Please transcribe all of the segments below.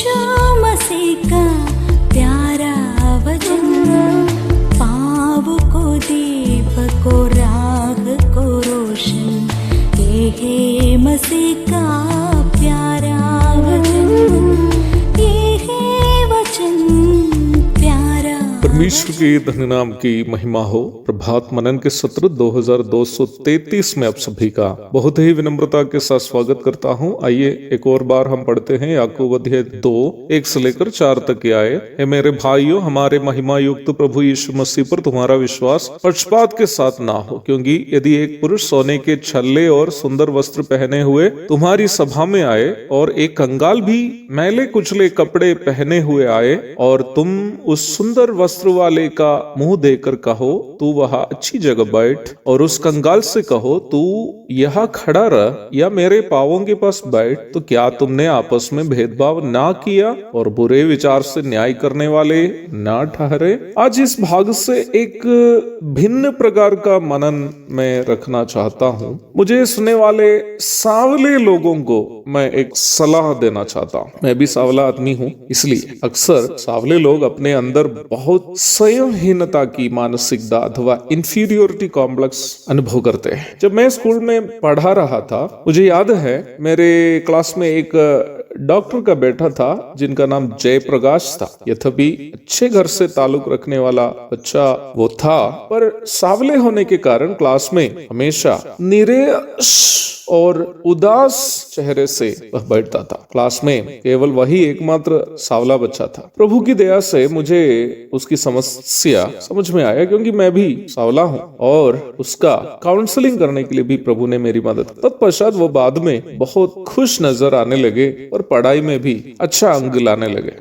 यीशु मसीह का प्यारा वचन, पाँव को दीपक को राह को रोशन, ये है मसीह का प्यारा वचन, ये है वचन प्यारा। परमेश्वर के धन्य नाम की महिमा हो। प्रभात मनन के सत्र 2233 में आप सभी का बहुत ही विनम्रता के साथ स्वागत करता हूं। आइए एक और बार हम पढ़ते हैं याकूब अध्याय 2 से लेकर 4 तक के आए। हे मेरे भाइयों, हमारे महिमा युक्त प्रभु यीशु मसीह पर तुम्हारा विश्वास पक्षपात के साथ ना हो, क्योंकि यदि एक पुरुष सोने के छल्ले और सुंदर वस्त्र पहने हुए तुम्हारी सभा में आए और एक कंगाल भी मैले कुचले कपड़े पहने हुए आए और तुम उस सुंदर वस्त्र वाले का मुंह देकर कहो तू वहां अच्छी जगह बैठ, और उस कंगाल से कहो तू यहाँ खड़ा रह या मेरे पांवों के पास बैठ, तो क्या तुमने आपस में भेदभाव ना किया और बुरे विचार से न्याय करने वाले ना ठहरे। आज इस भाग से एक भिन्न प्रकार का मनन में रखना चाहता हूँ। मुझे सुनने वाले सांवले लोगों को मैं एक सलाह देना चाहता हूँ। मैं भी सांवला आदमी हूँ, इसलिए अक्सर सांवले लोग अपने अंदर बहुत स्वयंहीनता की मानसिकता अथवा इंफीरियोरिटी कॉम्प्लेक्स अनुभव करते हैं। जब मैं स्कूल में पढ़ा रहा था, मुझे याद है मेरे क्लास में एक डॉक्टर का बेटा था जिनका नाम जयप्रकाश था। यद्यपि अच्छे घर से ताल्लुक रखने वाला बच्चा वो था, पर सांवले होने के कारण क्लास में हमेशा निराश और उदास चेहरे से वह बैठता था। क्लास में केवल वही एकमात्र सांवला बच्चा था। प्रभु की दया से मुझे उसकी समस्या समझ में आया, क्योंकि मैं भी सांवला हूँ, और उसका काउंसलिंग करने के लिए भी प्रभु ने मेरी मदद की। तत्पश्चात वो बाद में बहुत खुश नजर आने लगे और पढ़ाई में भी अच्छा अंक लाने लगे।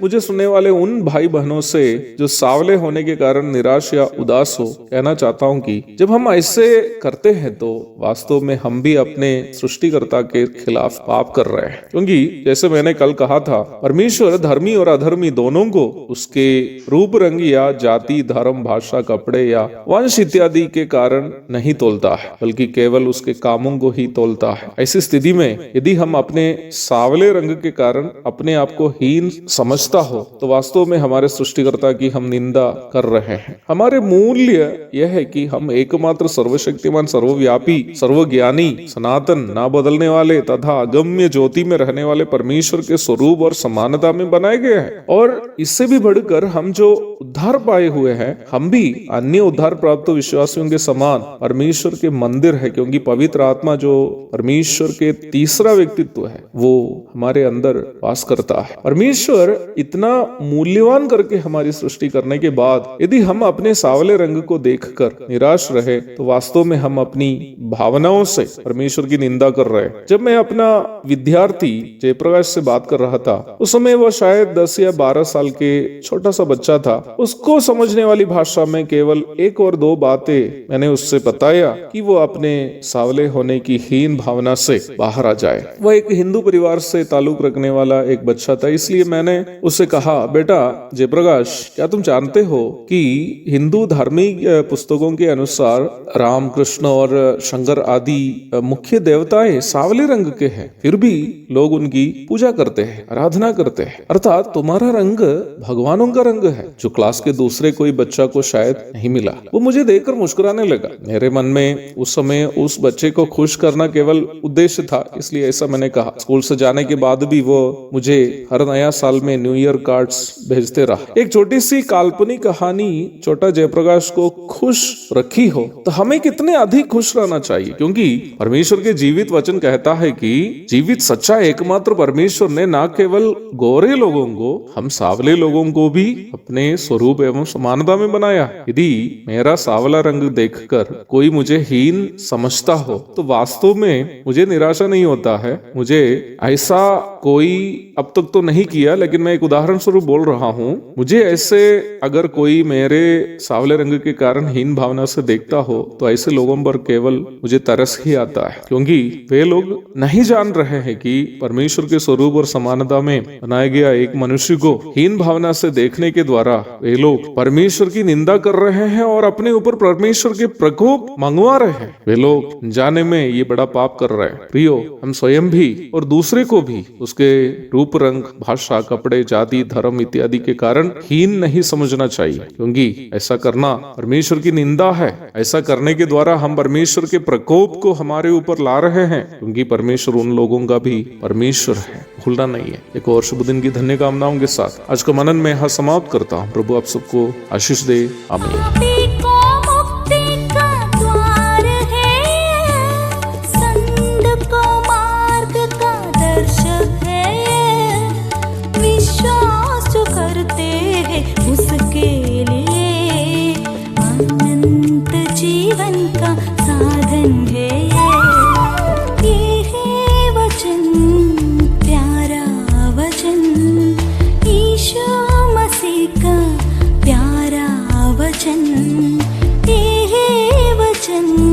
मुझे सुनने वाले उन भाई बहनों से जो सांवले होने के कारण निराश या उदास हो, कहना चाहता हूँ कि जब हम ऐसे करते हैं तो वास्तव में हम भी अपने सृष्टिकर्ता के खिलाफ पाप कर रहे हैं। क्योंकि जैसे मैंने कल कहा था, परमेश्वर धर्मी और अधर्मी दोनों को उसके रूप रंग या जाति, धर्म, भाषा, कपड़े या वंश इत्यादि के कारण नहीं तोलता है, बल्कि केवल उसके कामों को ही तोलता है। ऐसी स्थिति में यदि हम अपने सांवले रंग के कारण अपने आप को हीन समझता हो, तो वास्तव में हमारे सृष्टिकर्ता की हम निंदा कर रहे हैं। हमारे मूल्य यह है कि हम एकमात्र सर्वशक्तिमान, सर्वव्यापी, सर्वज्ञानी, सनातन, ना बदलने वाले तथा अगम्य ज्योति में रहने वाले परमेश्वर के स्वरूप और समानता में बनाए गए हैं। और इससे भी बढ़कर हम जो उद्धार पाए हुए हैं, हम भी अन्य उद्धार प्राप्त विश्वासियों के समान परमेश्वर के मंदिर है, क्योंकि पवित्र आत्मा जो परमेश्वर के तीसरा व्यक्तित्व है वो हमारे अंदर वास करता है। परमेश्वर इतना मूल्यवान करके हमारी सृष्टि करने के बाद यदि हम अपने सांवले रंग को देखकर निराश रहे, तो वास्तव में हम अपनी भावनाओं से परमेश्वर की निंदा कर रहे हैं। जब मैं अपना विद्यार्थी जयप्रकाश से बात कर रहा था, उस समय वह शायद 10 या 12 साल के छोटा सा बच्चा था। उसको समझने वाली भाषा में केवल 1 और 2 बातें मैंने उससे बताया कि वो अपने सांवले होने की हीन भावना से बाहर आ जाए। वह एक हिंदू परिवार से ताल्लुक रखने वाला एक बच्चा था, इसलिए मैंने उससे कहा, बेटा जयप्रकाश, क्या तुम जानते हो कि हिंदू धार्मिक पुस्तकों के अनुसार राम, कृष्ण और शंकर आदि मुख्य देवताएं सांवले रंग के हैं, फिर भी लोग उनकी पूजा करते हैं, आराधना करते हैं। अर्थात तुम्हारा रंग भगवानों का रंग है, जो क्लास के दूसरे कोई बच्चा को शायद नहीं मिला। वो मुझे देखकर मुस्कुराने लगा। मेरे मन में उस समय उस बच्चे को खुश करना केवल उद्देश्य था, इसलिए ऐसा मैंने कहा। स्कूल से जाने के बाद भी वो मुझे हर नया साल में न्यू ईयर कार्ड्स भेजते रहा। एक छोटी सी काल्पनिक कहानी छोटा जयप्रकाश को खुश रखी हो, तो हमें कितने अधिक खुश रहना चाहिए, क्योंकि परमेश्वर के जीवित वचन कहता है कि जीवित सच्चा एकमात्र परमेश्वर ने न केवल गोरे लोगों को, हम सांवले लोगों को भी अपने स्वरूप एवं समानता में बनाया। यदि मेरा सांवला रंग देखकर कोई मुझे हीन समझता हो, तो वास्तव में मुझे निराशा नहीं होता है। मुझे ऐसा कोई अब तक तो नहीं किया, लेकिन मैं एक उदाहरण स्वरूप बोल रहा हूँ। मुझे ऐसे अगर कोई मेरे सांवले रंग के कारण हीन भावना से देखता हो, तो ऐसे लोगों पर केवल मुझे तरस ही आता आता है, क्योंकि वे लोग नहीं जान रहे हैं कि परमेश्वर के स्वरूप और समानता में बनाया गया एक मनुष्य को हीन भावना से देखने के द्वारा वे लोग परमेश्वर की निंदा कर रहे हैं और अपने ऊपर परमेश्वर के प्रकोप मंगवा रहे हैं। वे लोग जाने में ये बड़ा पाप कर रहे हैं। प्रियो, हम स्वयं भी और दूसरे को भी उसके रूप, रंग, भाषा, कपड़े, जाति, धर्म इत्यादि के कारण हीन नहीं समझना चाहिए, क्योंकि ऐसा करना परमेश्वर की निंदा है। ऐसा करने के द्वारा हम परमेश्वर के प्रकोप को हमारे ऊपर ला रहे हैं, क्योंकि परमेश्वर उन लोगों का भी परमेश्वर है, भूलना नहीं है। एक और शुभ दिन की धन्य कामनाओं के साथ आज का मनन में यहाँ समाप्त करता हूँ। प्रभु आप सबको आशीष दे। आमीन। उसके लिए अनंत जीवन का साधन है। ये है वचन, प्यारा वचन, यीशु मसीह का प्यारा वचन। ये है वचन।